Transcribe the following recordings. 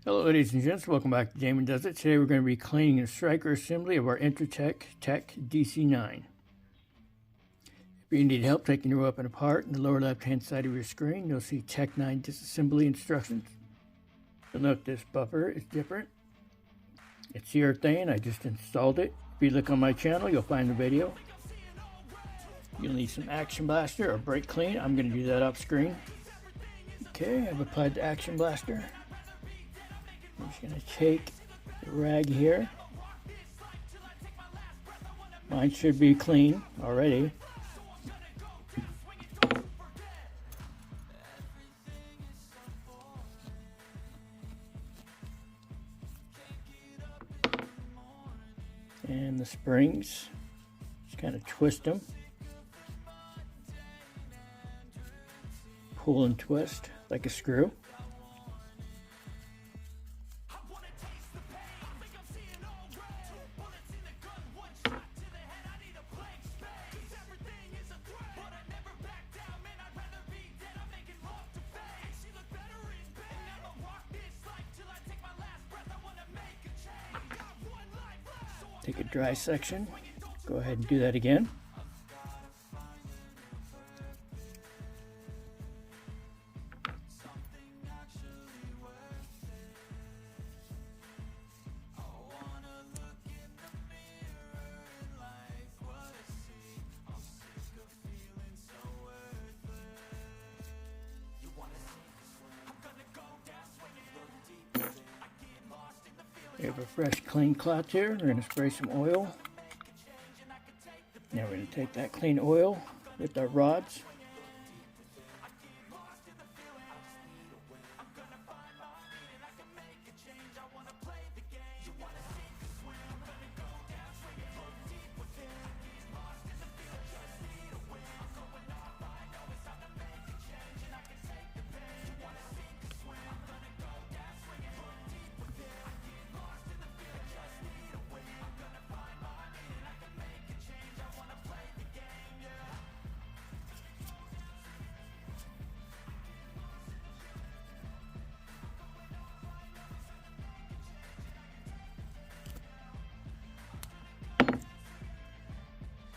Hello ladies and gents, welcome back to Damon Does It. Today we're going to be cleaning the striker assembly of our Intratec TEC-DC9. If you need help taking your weapon apart, in the lower left hand side of your screen you'll see TEC-9 disassembly instructions. You'll note this buffer is different. It's urethane, I just installed it. If you look on my channel you'll find the video. You'll need some action blaster or brake clean. I'm going to do that off screen. Okay, I've applied the action blaster. I'm just going to take the rag here. Mine should be clean already. And the springs, just kind of twist them. Pull and twist like a screw. Take a dry section, go ahead and do that again. We have a fresh clean cloth here. We're going to spray some oil. Now we're going to take that clean oil with our rods.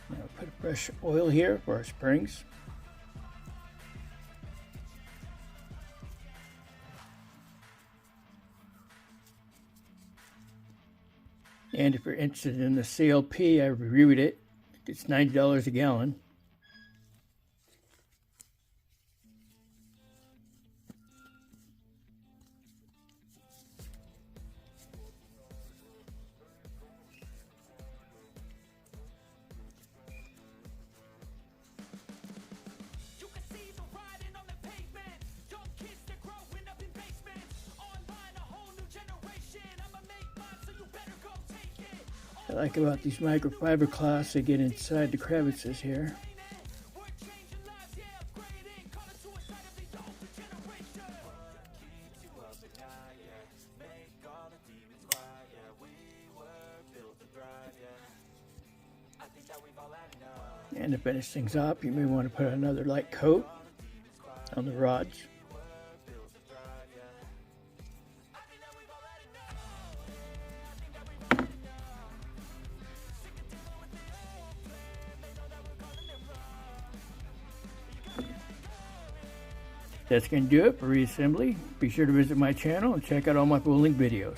Now put fresh oil here for our springs. And if you're interested in the CLP, I reviewed it. It's $90 a gallon. I like about these microfiber cloths, they get inside the crevices here. And to finish things up, you may want to put another light coat on the rods. That's going to do it for reassembly. Be sure to visit my channel and check out all my full length videos.